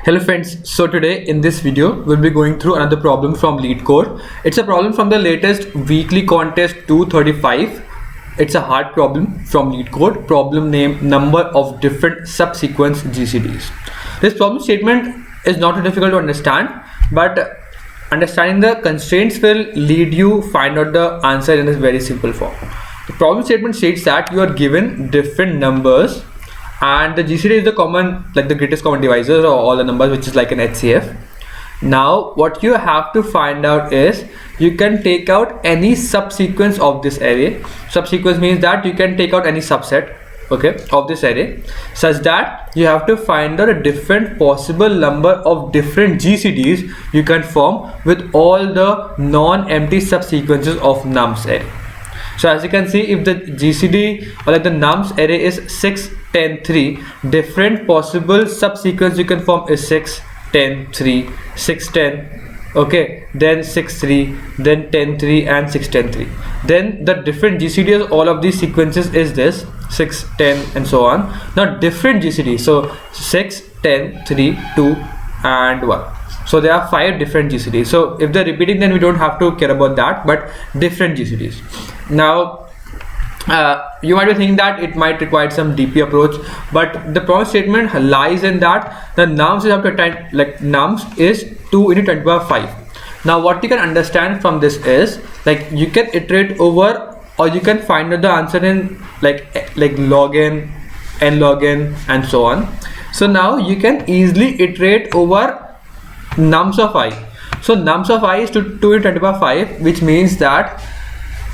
Hello friends, so today in this video we'll be going through another problem from LeetCode. It's a problem from the latest weekly contest 235. It's a hard problem from LeetCode. Problem name number of different subsequence GCDs. This problem statement is not too difficult to understand, but understanding the constraints will lead you find out the answer in this very simple form. The problem statement states that you are given different numbers and the GCD is the common, like the greatest common divisor of all the numbers, which is like an HCF. Now what you have to find out is you can take out any subsequence of this array. Subsequence means that you can take out any subset, okay, of this array, such that you have to find out a different possible number of different GCDs you can form with all the non-empty subsequences of nums array. So as you can see, if the GCD or like the nums array is 6, 10, 3, different possible subsequence you can form is 6, 10, 3, 6, 10, okay, then 6, 3, then 10, 3 and 6, 10, 3. Then the different GCDs, all of these sequences is this 6, 10 and so on. Now different GCDs, so 6, 10, 3, 2 and 1. So there are 5 different GCDs. So if they're repeating, then we don't have to care about that, but different GCDs. Now you might be thinking that it might require some DP approach, but the problem statement lies in that the nums is up to 10, like nums is 2 into 10 to the power 5. Now what you can understand from this is like you can iterate over, or you can find out the answer in like log n, n log n and so on. So now you can easily iterate over nums of I. So nums of I is 2 into 10 to the power 5, which means that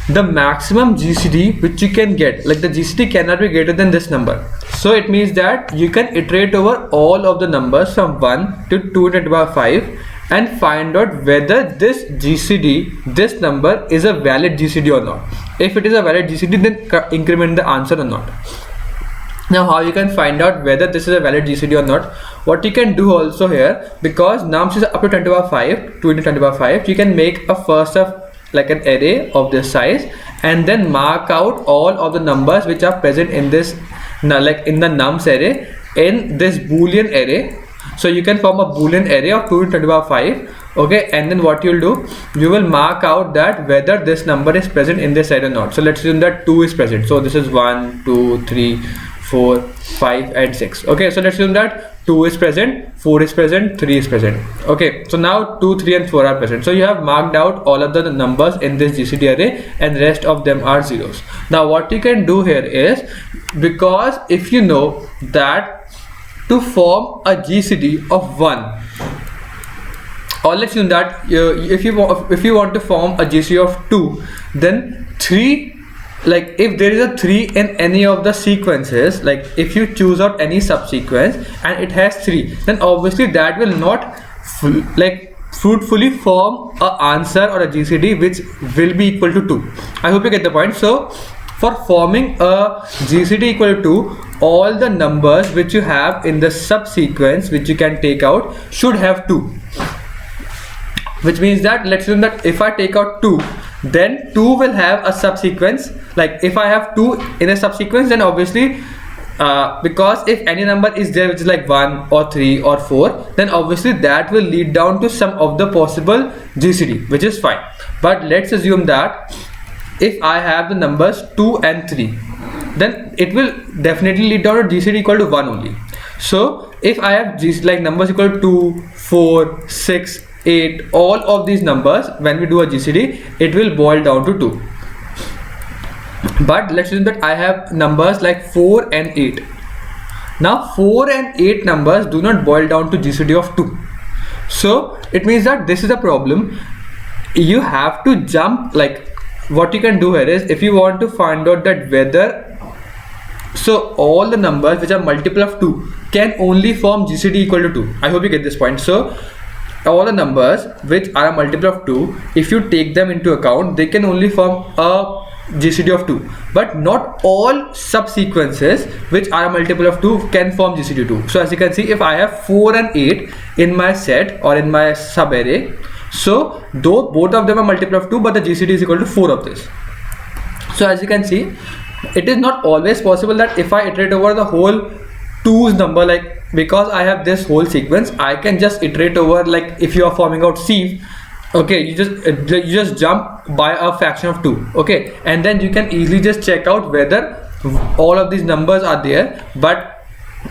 the maximum GCD which you can get, like the GCD cannot be greater than this number. So it means that you can iterate over all of the numbers from 1 to 2 into 10 to the power 5 and find out whether this GCD, this number is a valid GCD or not. If it is a valid GCD, then increment the answer or not. Now how you can find out whether this is a valid GCD or not? What you can do also here, because nums is up to 10 to the power 5, 2 into 10 to the power 5, you can make a first of like an array of this size and then mark out all of the numbers which are present in this, like in the nums array, in this boolean array. So you can form a boolean array of 2 into 10 to the power 5, okay, and then what you'll do, you will mark out that whether this number is present in this array or not. So let's assume that 2 is present. So this is 1, 2, 3, 4, 5 and 6. Okay, so let's assume that 2 is present, 4 is present, 3 is present. Okay, so now 2, 3 and 4 are present. So you have marked out all of the numbers in this GCD array and rest of them are zeros. Now what you can do here is, because if you know that to form a GCD of 1, or let's assume that if you want to form a GCD of 2, then 3, like if there is a 3 in any of the sequences, like if you choose out any subsequence and it has 3, then obviously that will not fruitfully form a answer or a GCD which will be equal to 2. I hope you get the point. So for forming a GCD equal to 2, all the numbers which you have in the subsequence which you can take out should have 2, which means that let's assume that if I take out 2, then 2 will have a subsequence. Like if I have 2 in a subsequence, then obviously because if any number is there which is like 1 or 3 or 4, then obviously that will lead down to some of the possible GCD, which is fine. But let's assume that if I have the numbers 2 and 3, then it will definitely lead down to GCD equal to 1 only. So if I have like numbers equal to 2, 4, 6, 8, all of these numbers, when we do a GCD, it will boil down to 2. But let's assume that I have numbers like 4 and 8. Now 4 and 8 numbers do not boil down to GCD of 2. So it means that this is a problem. You have to jump, like what you can do here is, if you want to find out that whether, so all the numbers which are multiple of 2 can only form GCD equal to 2. I hope you get this point. So all the numbers which are a multiple of 2, if you take them into account, they can only form a GCD of 2, but not all subsequences which are a multiple of 2 can form GCD 2. So as you can see, if I have 4 and 8 in my set or in my sub array, so though both of them are multiple of 2, but the GCD is equal to 4 of this. So as you can see, it is not always possible that if I iterate over the whole 2's number, like because I have this whole sequence, I can just iterate over, like if you are forming out sieve, okay, you just jump by a fraction of 2, okay, and then you can easily just check out whether all of these numbers are there, but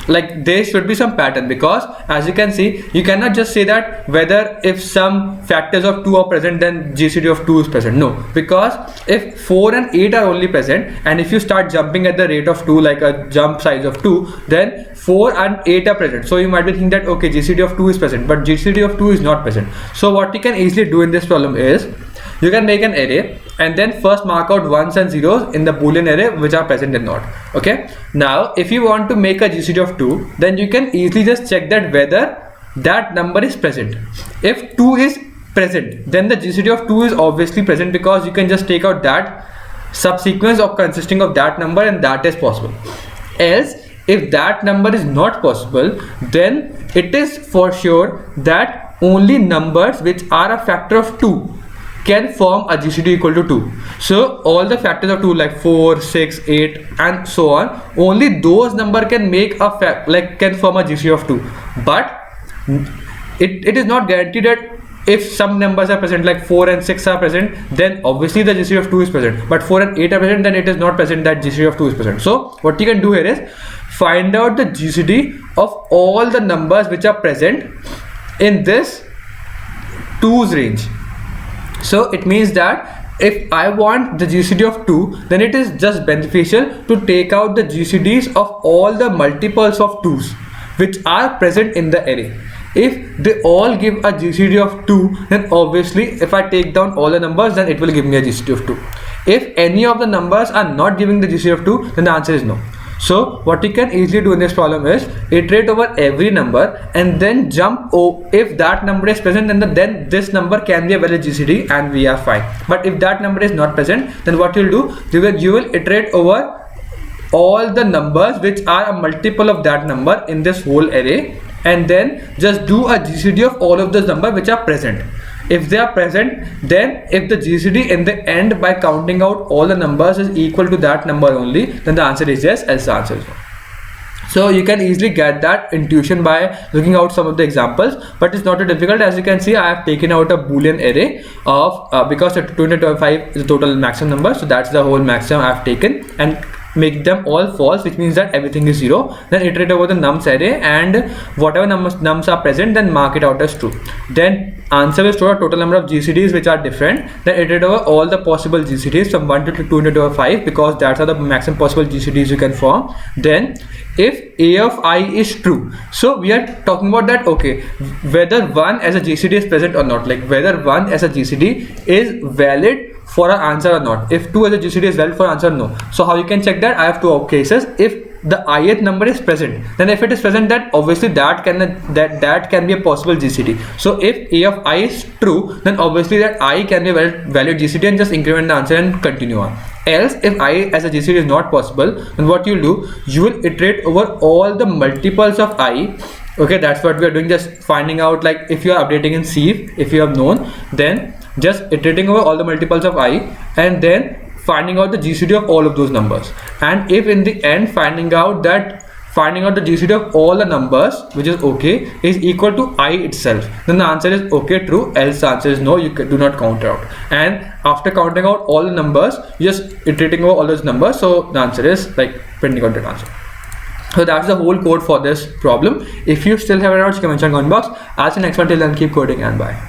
like there should be some pattern, because as you can see, you cannot just say that whether if some factors of 2 are present then GCD of 2 is present. No, because if 4 and 8 are only present, and if you start jumping at the rate of 2, like a jump size of 2, then 4 and 8 are present. So you might be thinking that okay, GCD of 2 is present, but GCD of 2 is not present. So what you can easily do in this problem is, you can make an array and then first mark out ones and zeros in the boolean array which are present and not. Okay, now if you want to make a GCD of 2, then you can easily just check that whether that number is present. If 2 is present, then the GCD of 2 is obviously present, because you can just take out that subsequence of consisting of that number, and that is possible. Else, if that number is not possible, then it is for sure that only numbers which are a factor of 2 can form a GCD equal to 2. So all the factors of 2 like 4, 6, 8 and so on, only those number can make a can form a GCD of 2. But it is not guaranteed that if some numbers are present like 4 and 6 are present, then obviously the GCD of 2 is present, but 4 and 8 are present, then it is not present that GCD of 2 is present. So what you can do here is find out the GCD of all the numbers which are present in this 2's range. So it means that if I want the GCD of 2, then it is just beneficial to take out the GCDs of all the multiples of 2's which are present in the array. If they all give a GCD of 2, then obviously if I take down all the numbers, then it will give me a GCD of 2. If any of the numbers are not giving the GCD of 2, then the answer is no. So what you can easily do in this problem is iterate over every number and then jump. If that number is present, then this number can be a valid GCD and we are fine. But if that number is not present, then what you'll do, you will iterate over all the numbers which are a multiple of that number in this whole array, and then just do a GCD of all of those numbers which are present. If they are present, then if the GCD in the end by counting out all the numbers is equal to that number only, then the answer is yes, else the answer is no. So you can easily get that intuition by looking out some of the examples, but it's not too difficult. As you can see, I have taken out a boolean array of because 225 is the total maximum number, so that's the whole maximum I have taken, and make them all false, which means that everything is 0. Then iterate over the nums array, and whatever nums are present, then mark it out as true. Then answer will store a total number of GCDs which are different. Then iterate over all the possible GCDs from 1 to 205, because that's are the maximum possible GCDs you can form. Then if A of I is true, so we are talking about that, okay, whether 1 as a GCD is present or not, like whether 1 as a GCD is valid for an answer or not. If 2 as a GCD is valid for answer or no. So how you can check that? I have two cases. If the ith number is present, then if it is present, that obviously that can be a possible GCD. So if A of I is true, then obviously that I can be a valid GCD, and just increment the answer and continue on. Else, if I as a GCD is not possible, then what you'll do, you will iterate over all the multiples of I. Okay, that's what we are doing, just finding out, like if you are updating in sieve, if you have known, then just iterating over all the multiples of I, and then finding out the GCD of all of those numbers. And if in the end finding out the GCD of all the numbers, which is okay, is equal to I itself, then the answer is okay, true, else the answer is no, you do not count out. And after counting out all the numbers, you just iterating over all those numbers, so the answer is like printing out that answer. So that's the whole code for this problem. If you still have any doubts, comment in the comment box. I'll see you next one. Till then, keep coding and bye.